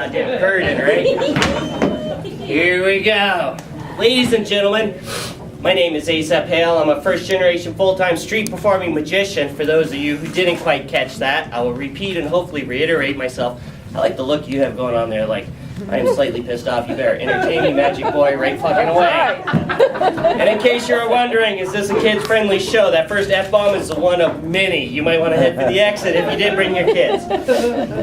goddamn curtain, right? Here we go. Ladies and gentlemen, my name is Acep Hale. I'm a first-generation full-time street performing magician. For those of you who didn't quite catch that, I will repeat and hopefully reiterate myself. I like the look you have going on there, like, I am slightly pissed off. You better entertain me, magic boy, right fucking away. And in case you're wondering, is this a kids-friendly show? That first F-bomb is the one of many. You might want to head for the exit if you did bring your kids.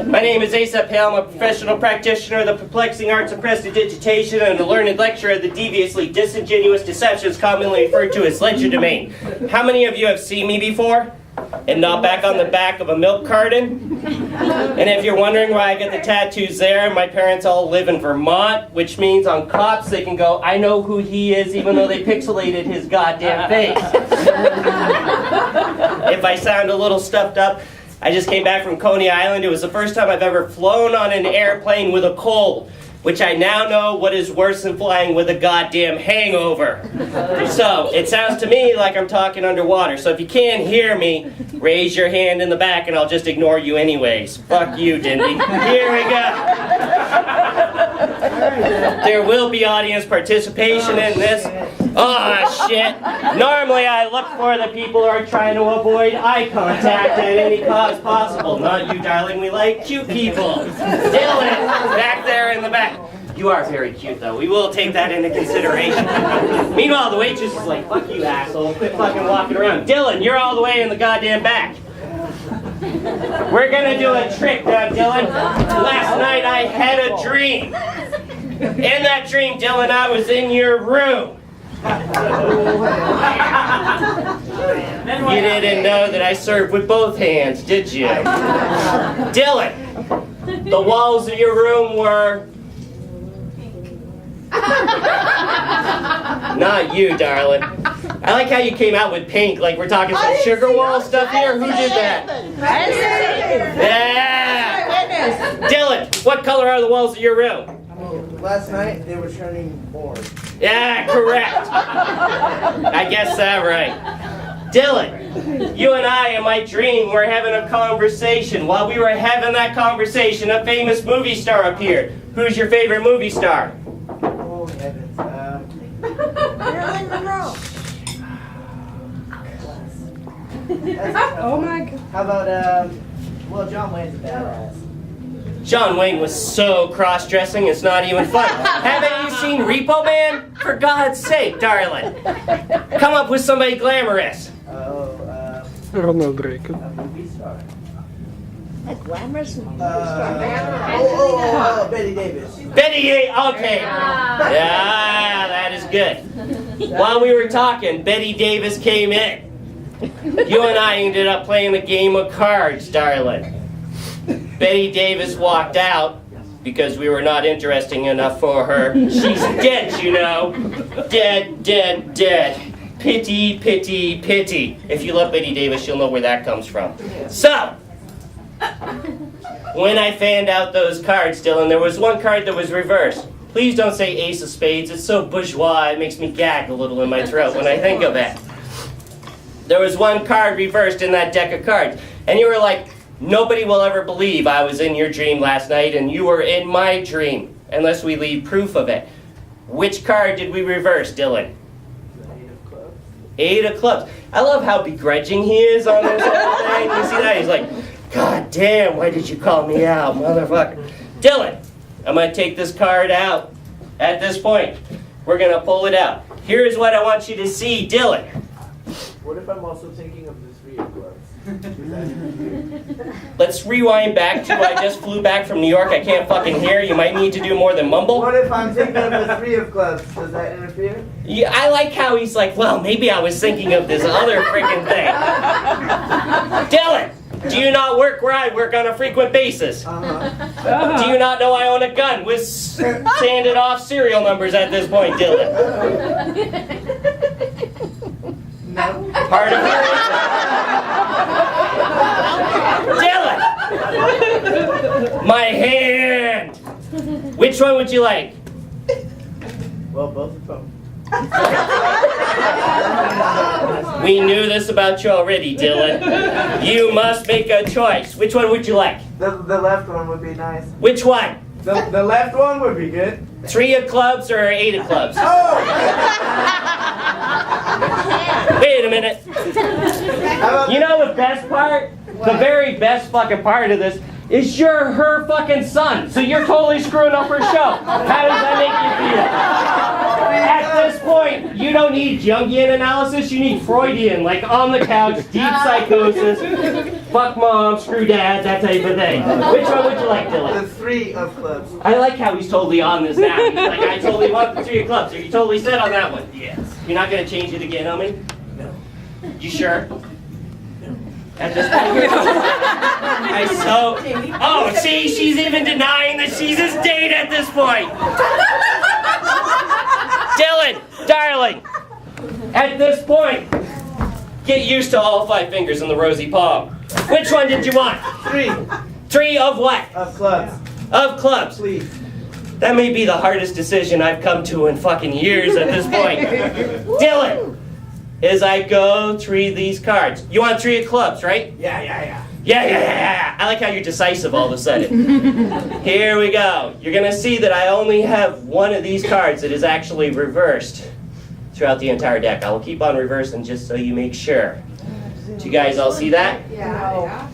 My name is Acep Hale. I'm a professional practitioner of the perplexing arts of prestidigitation and a learned lecturer of the deviously disingenuous deceptions commonly referred to as legerdemain. How many of you have seen me before? And not back on the back of a milk carton? And if you're wondering why I get the tattoos there, my parents all live in Vermont, which means on cops they can go, I know who he is, even though they pixelated his goddamn face. If I sound a little stuffed up, I just came back from Coney Island. It was the first time I've ever flown on an airplane with a cold, which I now know what is worse than flying with a goddamn hangover. So, it sounds to me like I'm talking underwater. So if you can't hear me, raise your hand in the back and I'll just ignore you anyways. Fuck you, Dindy. Here we go. There will be audience participation in this. Oh, shit. Normally I look for the people who are trying to avoid eye contact at any cost possible. Not you, darling. We like cute people. Dylan, back there in the back. You are very cute, though. We will take that into consideration. Meanwhile, the waitress is like, fuck you, asshole. Quit fucking walking around. Dylan, you're all the way in the goddamn back. We're gonna do a trick now, Dylan. Last night I had a dream. In that dream, Dylan, I was in your room. You didn't know that I served with both hands, did you? Dylan, the walls of your room were... Not you, darling. I like how you came out with pink, like we're talking some sugar wall stuff here. Who did that? Yeah! Dylan, what color are the walls of your room? Last night, they were turning orange. Yeah, correct. I guess that right. Dylan, you and I in my dream were having a conversation. While we were having that conversation, a famous movie star appeared. Who's your favorite movie star? Oh, heavens. Marilyn Monroe. Oh my God. How about, well, John Wayne's a badass. John Wayne was so cross-dressing, it's not even fun. Haven't you seen Repo Man? For God's sake, darling. Come up with somebody glamorous. Ronald Reagan. A movie star. A glamorous movie star. Betty Davis. Betty Davis, okay. Yeah, that is good. While we were talking, Betty Davis came in. You and I ended up playing a game of cards, darling. Betty Davis walked out because we were not interesting enough for her. She's dead, you know. Dead, dead, dead. Pity, pity, pity. If you love Betty Davis, you'll know where that comes from. So, when I fanned out those cards, Dylan, there was one card that was reversed. Please don't say Ace of Spades. It's so bourgeois, it makes me gag a little in my throat when I think of it. There was one card reversed in that deck of cards. And you were like, nobody will ever believe I was in your dream last night and you were in my dream, unless we leave proof of it. Which card did we reverse, Dylan? Eight of clubs. I love how begrudging he is on this whole thing. You see that? He's like, God damn, why did you call me out, motherfucker? Dylan, I'm going to take this card out at this point. We're going to pull it out. Here's what I want you to see, Dylan. What if I'm also thinking of the three of clubs? Let's rewind back to I just flew back from New York. I can't fucking hear. You might need to do more than mumble. What if I'm thinking of the three of clubs? Does that interfere? Yeah, I like how he's like, well, maybe I was thinking of this other freaking thing. Dylan, do you not work where I work on a frequent basis? Do you not know I own a gun with sanded off serial numbers at this point, Dylan? No. Part of it. Dylan! My hand! Which one would you like? Well, both of them. We knew this about you already, Dylan. You must make a choice. Which one would you like? The left one would be nice. Which one? The left one would be good. 3 of clubs or 8 of clubs? Oh! Wait a minute. How about You know the best part? The very best fucking part of this is you're her fucking son. So you're totally screwing up her show. How does that make you feel? At this point, you don't need Jungian analysis, you need Freudian, like on the couch, deep psychosis, fuck mom, screw dad, that type of thing. Which one would you like, Dylan? the 3 of clubs? I like how he's totally on this now. He's like, I totally want the 3 of clubs. Are you totally set on that one? Yes. You're not going to change it again, homie? No. You sure? At this point, oh, see, she's even denying that she's his date at this point. Dylan, darling, at this point, get used to all 5 fingers in the rosy palm. Which one did you want? 3 3 of what? of clubs. Of clubs. Please. That may be the hardest decision I've come to in fucking years at this point. Dylan, as I go through these cards. You want 3 of clubs, right? Yeah. Yeah. I like how you're decisive all of a sudden. Here we go. You're going to see that I only have one of these cards that is actually reversed throughout the entire deck. I will keep on reversing just so you make sure. Do you guys all see that? Yeah.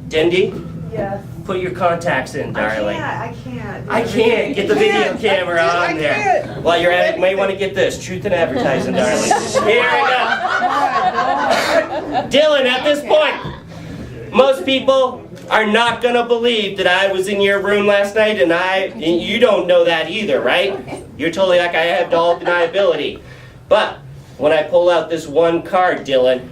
Dindy, Yes. put your contacts in, darling. I can't. I can't. Get the video camera on there. While you're at it, you may want to get this. Truth in advertising, darling. Here we go. Dylan, at this point, most people are not going to believe that I was in your room last night, and you don't know that either, right? You're totally like, I have all deniability. But when I pull out this one card, Dylan,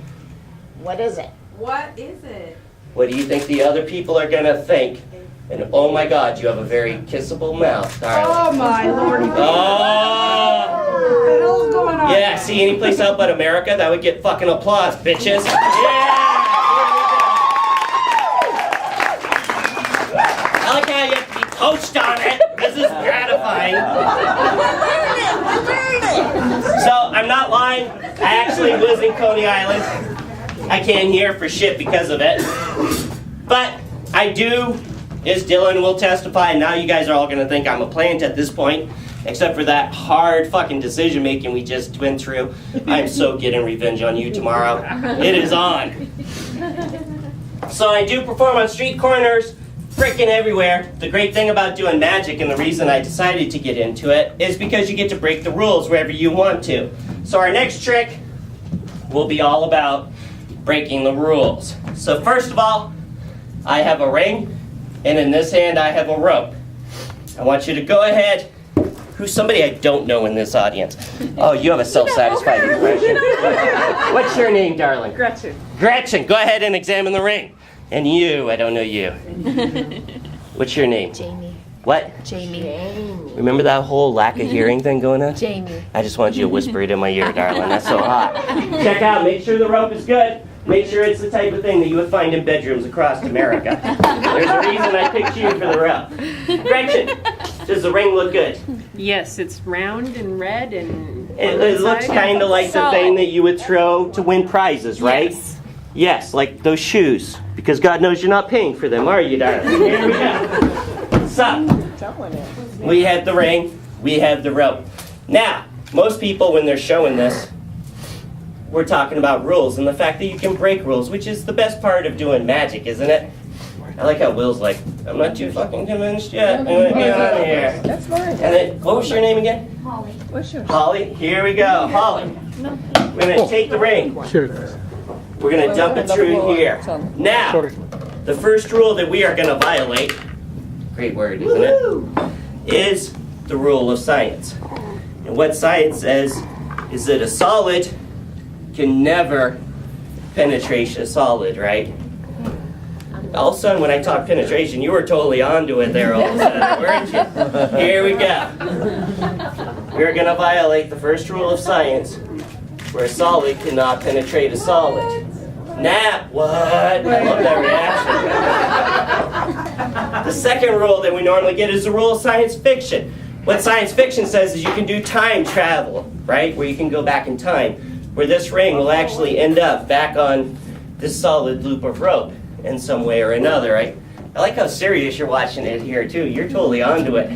What is it? What is it? what do you think the other people are going to think? And oh my God, you have a very kissable mouth, darling. Oh my lordy. Oh! What the hell's going on? Yeah, see, any place out but America, that would get fucking applause, bitches. Yeah! I like how you have to be coached on it. This is gratifying. So, I'm not lying. I actually was in Coney Island. I can't hear for shit because of it. But I do, as Dylan will testify, now you guys are all going to think I'm a plant at this point. Except for that hard fucking decision making we just went through. I'm so getting revenge on you tomorrow. It is on. So I do perform on street corners, freaking everywhere. The great thing about doing magic, and the reason I decided to get into it, is because you get to break the rules wherever you want to. So our next trick will be all about breaking the rules. So first of all, I have a ring, and in this hand I have a rope. I want you to go ahead. Who's somebody I don't know in this audience? Oh, you have a self-satisfied impression. What's your name, darling? Gretchen. Gretchen, go ahead and examine the ring. And you, I don't know you. What's your name? Jamie. What? Jamie. Remember that whole lack of hearing thing going on? Jamie. I just want you to whisper it in my ear, darling. That's so hot. Check out, make sure the rope is good. Make sure it's the type of thing that you would find in bedrooms across America. There's a reason I picked you for the rope. Gretchen, does the ring look good? Yes, it's round and red and It looks kind of like the thing that you would throw to win prizes, right? Yes. Yes, like those shoes. Because God knows you're not paying for them, are you, darling? Here we go. So, we have the ring, we have the rope. Now, most people, when they're showing this, we're talking about rules and the fact that you can break rules, which is the best part of doing magic, isn't it? I like how Will's like, I'm not too fucking convinced yet. I'm gonna get out of here. That's fine. And then, what was your name again? Holly. What's yours? Holly. Here we go. Holly. We're gonna take the ring. Here it is. We're gonna dump it through here. Now, Sorry. the first rule that we are gonna violate, great word, isn't it? Is the rule of science. And what science says is that a solid can never penetrate a solid, right? All of a sudden, when I talk penetration, you were totally onto it there all of a sudden, weren't you? Here we go. We're going to violate the first rule of science, where a solid cannot penetrate a solid. Nah, what? I love that reaction. The second rule that we normally get is the rule of science fiction. What science fiction says is you can do time travel, right? Where you can go back in time. Where this ring will actually end up back on this solid loop of rope in some way or another, right? I like how serious you're watching it here, too. You're totally onto it.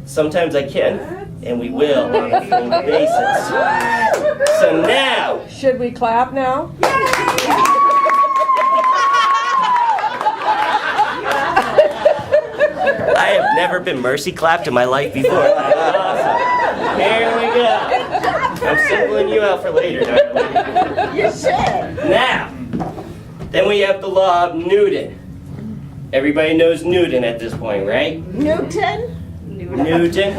Sometimes I can, and we will on a full basis. So now... Should we clap now? I have never been mercy clapped in my life before. That's awesome. Here we go. I'm singling you out for later, darling. You should. Now, then we have the law of Newton. Everybody knows Newton at this point, right? Newton? Newton.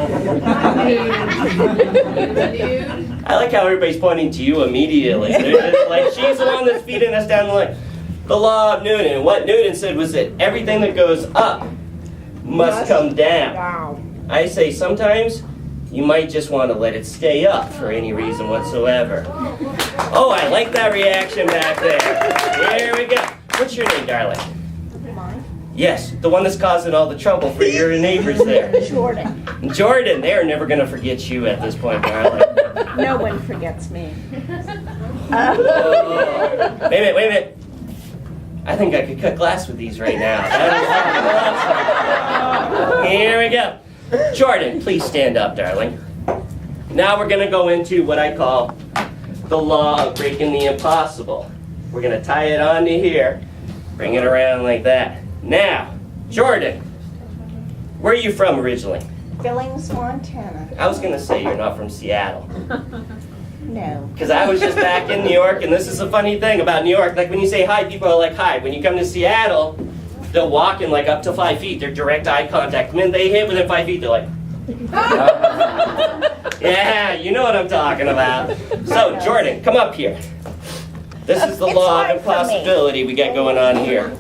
I like how everybody's pointing to you immediately. They're just like, she's the one that's feeding us down the line. The law of Newton. And what Newton said was that everything that goes up must come down. Wow. I say sometimes you might just want to let it stay up for any reason whatsoever. Oh, I like that reaction back there. Here we go. What's your name, darling? Mine? Yes, the one that's causing all the trouble for your neighbors there. Jordan. Jordan, they're never going to forget you at this point, darling. No one forgets me. Oh. Wait a minute. I think I could cut glass with these right now. Here we go. Jordan, please stand up, darling. Now we're going to go into what I call the law of breaking the impossible. We're going to tie it onto here, bring it around like that. Now, Jordan, where are you from originally? Billings, Montana. I was going to say you're not from Seattle. No. Because I was just back in New York, and this is a funny thing about New York. Like when you say hi, people are like, hi. When you come to Seattle, they'll walk in like up to 5 feet. They're direct eye contact. When they hit within 5 feet, they're like, yeah, you know what I'm talking about. So, Jordan, come up here. This is the It's law hard of for me. impossibility we got going on here.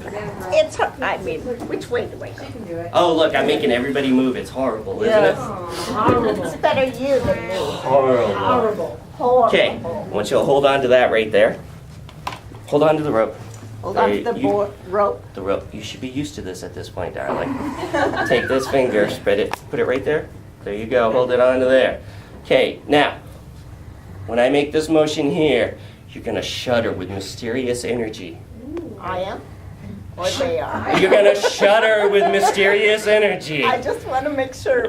It's, I mean, which way do I go? Oh, look, I'm making everybody move. It's horrible, isn't it? It's better you than me. Horrible. Horrible. Okay, I want you to hold on to that right there. Hold on to the rope. Hold on to the rope. The rope. You should be used to this at this point, darling. Take this finger, spread it, put it right there. There you go. Hold it on to there. Okay, now, when I make this motion here, you're going to shudder with mysterious energy. I am? Or they are? You're going to shudder with mysterious energy. I just want to make sure.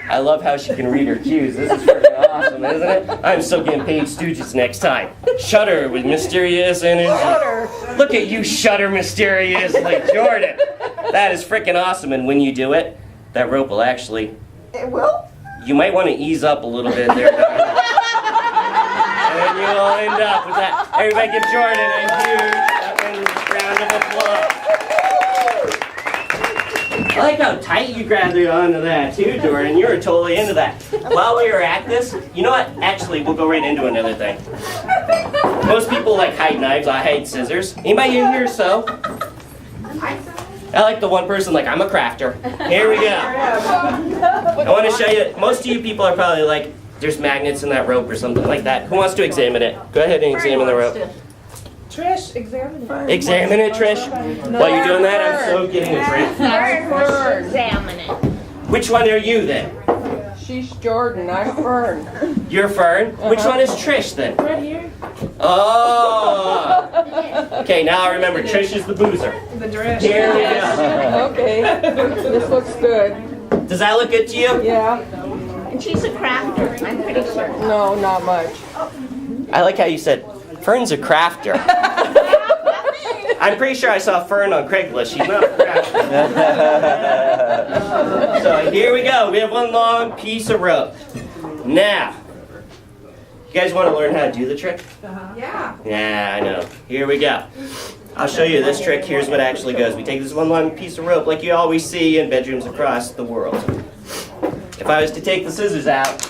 I love how she can read her cues. This is freaking awesome, isn't it? I'm so getting paid Stooges next time. Shudder with mysterious energy. Shudder. Look at you shudder mysteriously, Jordan. That is freaking awesome. And when you do it, that rope will actually... It will? You might want to ease up a little bit there, darling. And then you'll end up with that. Everybody give Jordan a huge round of applause. I like how tight you grabbed it onto that too, Jordan. You were totally into that. While we were at this, you know what? Actually, we'll go right into another thing. Most people like hide knives. I hide scissors. Anybody in here sew? I like the one person like, I'm a crafter. Here we go. I want to show you, most of you people are probably like, there's magnets in that rope or something like that. Who wants to examine it? Go ahead and examine the rope. Trish, examine it. Examine it, Trish. While you're doing that, I'm so getting a drink. Fern. Examine it. Which one are you then? She's Jordan, I'm Fern. You're Fern. Which one is Trish then? Right here. Oh. Okay, now I remember Trish is the boozer. The dress. Here we go. Okay, this looks good. Does that look good to you? Yeah, And she's a crafter, I'm pretty sure. no, not much. I like how you said, Fern's a crafter. I'm pretty sure I saw Fern on Craigslist. She's not a crafter. So here we go. We have one long piece of rope. Now, you guys want to learn how to do the trick? Yeah. Yeah, I know. Here we go. I'll show you this trick. Here's what actually goes. We take this one long piece of rope like you always see in bedrooms across the world. If I was to take the scissors out,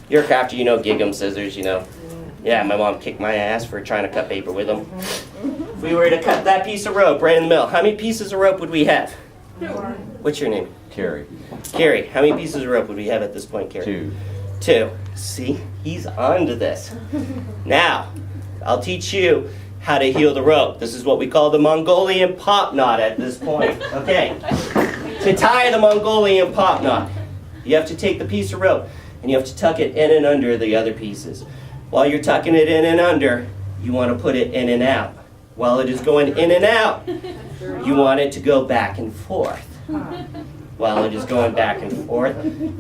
you're a crafter, you know, gig 'em scissors, you know. Yeah, my mom kicked my ass for trying to cut paper with them. If we were to cut that piece of rope right in the middle, how many pieces of rope would we have? What's your name? Carrie. Carrie. How many pieces of rope would we have at this point, Carrie? 2. 2. See? He's onto this. Now, I'll teach you how to heal the rope. This is what we call the Mongolian pop knot at this point. Okay. To tie the Mongolian pop knot, you have to take the piece of rope and you have to tuck it in and under the other pieces. While you're tucking it in and under, you want to put it in and out. while it is going in and out, you want it to go back and forth. While it is going back and forth,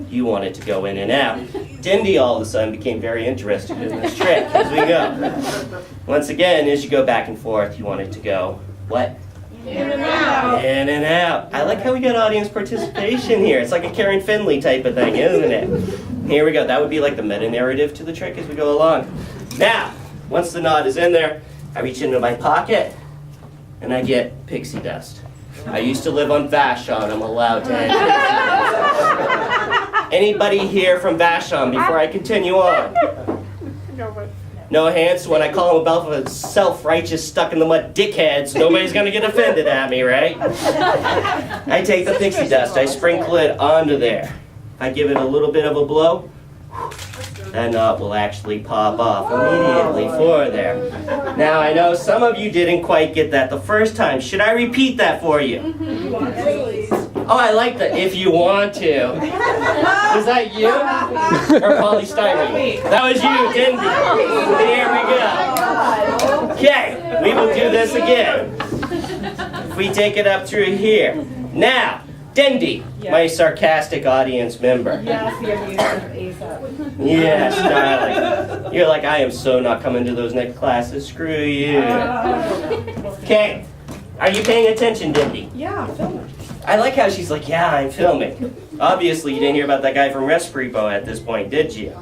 you want it to go in and out. Dindy all of a sudden became very interested in this trick as we go. Once again, as you go back and forth, you want it to go, what? In and out. In and out. I like how we got audience participation here. It's like a Karen Finley type of thing, isn't it? Here we go. That would be like the meta-narrative to the trick as we go along. Now, once the knot is in there, I reach into my pocket and I get pixie dust. I used to live on Vashon. I'm allowed to have anybody here from Vashon before I continue on? No hands. When I call them about self-righteous, stuck-in-the-mud dickheads, nobody's going to get offended at me, right? I take the pixie dust. I sprinkle it onto there. I give it a little bit of a blow. That knot will actually pop off immediately for there. Now, I know some of you didn't quite get that the first time. Should I repeat that for you? Oh, I like that. If you want to. Was that you? Or Polly Steinway? That was you, Dindy. Here we go. Okay, we will do this again. If we take it up through here. Now, Dindy, my sarcastic audience member. Yes, darling. You're like, I am so not coming to those next classes. Screw you. Okay. Are you paying attention, Dindy? Yeah, film it. I like how she's like, yeah, I'm filming. Obviously, you didn't hear about that guy from Resprepo at this point, did you?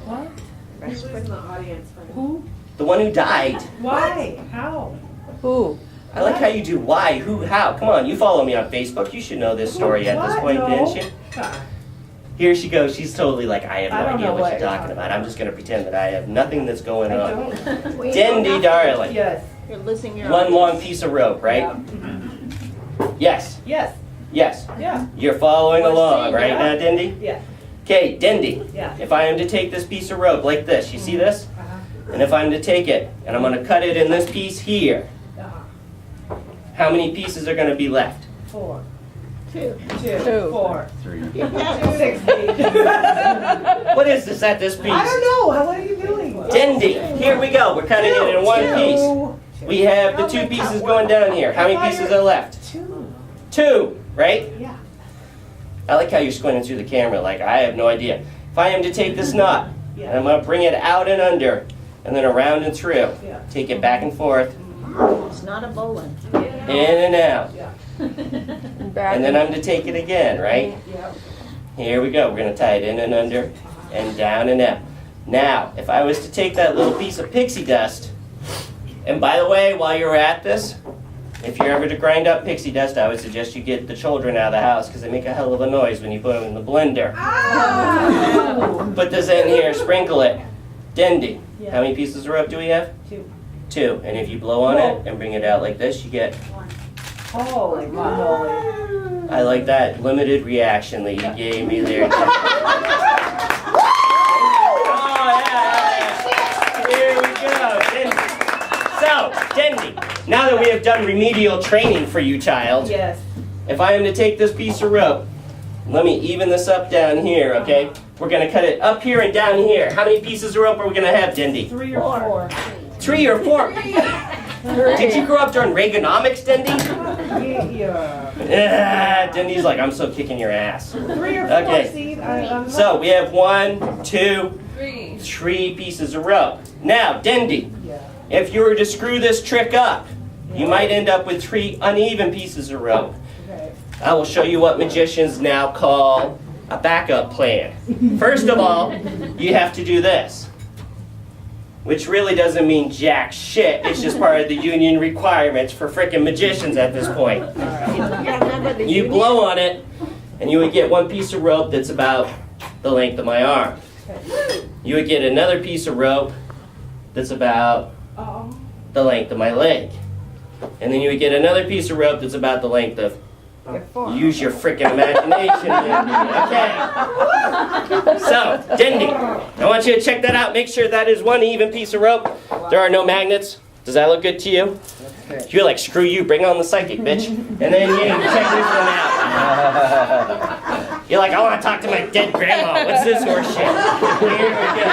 What? He was in the audience for who? The one who died. Why? How? Who? I like how you do why, who, how. Come on, you follow me on Facebook. You should know this story at this point, didn't you? Here she goes. She's totally like, I have no idea what you're talking about. I'm just going to pretend that I have nothing that's going on. Dindy, darling. Yes. You're losing your One long piece of rope, right? Yes. Yes. Yes. Yeah. You're following along, right now, Dindy? Yeah. Okay, Dindy. Yeah. If I am to take this piece of rope like this, you see this? And if I'm to take it, and I'm going to cut it in this piece here, how many pieces are going to be left? 4. two. 2. 4. 3. 6. 8. What is this at this piece? I don't know. What are you doing? Dindy. Here we go. We're cutting it in one piece. We have the 2 pieces going down here. How many pieces are left? 2. 2, right? Yeah. I like how you're squinting through the camera like I have no idea. If I am to take this knot, and I'm going to bring it out and under, and then around and through, take it back and forth, It's not a bowling. in and out, Back and then I'm to take it again, right? Yeah. Here we go. We're going to tie it in and under, and down and out. Now, if I was to take that little piece of pixie dust, and by the way, while you're at this, if you're ever to grind up pixie dust, I would suggest you get the children out of the house because they make a hell of a noise when you put them in the blender. Put this in here, sprinkle it. Dindy. How many pieces of rope do we have? 2. 2. And if you blow on it and bring it out like this, you get... Holy moly. I like that limited reaction that you gave me there. Here we go, Dindy. So, Dindy, now that we have done remedial training for you, child, Yes. if I am to take this piece of rope, let me even this up down here, okay? We're going to cut it up here and down here. How many pieces of rope are we going to have, Dindy? 3 or 4. 3 or 4? Did you grow up during Reaganomics, Dindy? Yeah. Dindy's like, I'm so kicking your ass. 3 or 4. Okay. See, I'm So we have 1, 2, 3 pieces of rope. Now, Dindy, if you were to screw this trick up, you might end up with 3 uneven pieces of rope. Okay. I will show you what magicians now call a backup plan. First of all, you have to do this, which really doesn't mean jack shit. It's just part of the union requirements for frickin' magicians at this point. You blow on it, and you would get 1 piece of rope that's about the length of my arm. You would get another piece of rope that's about the length of my leg. And then you would get another piece of rope that's about the length of... Use your freaking imagination, Dindy. Okay. So, Dindy, I want you to check that out. Make sure that is 1 even piece of rope. There are no magnets. Does that look good to you? You're like, screw you, bring on the psychic, bitch. And then you check this one out. You're like, I want to talk to my dead grandma. What's this horse shit? Here we go.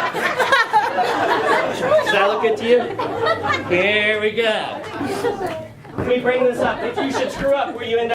Does that look good to you? Here we go. Let me bring this up. If you should screw up where you end up.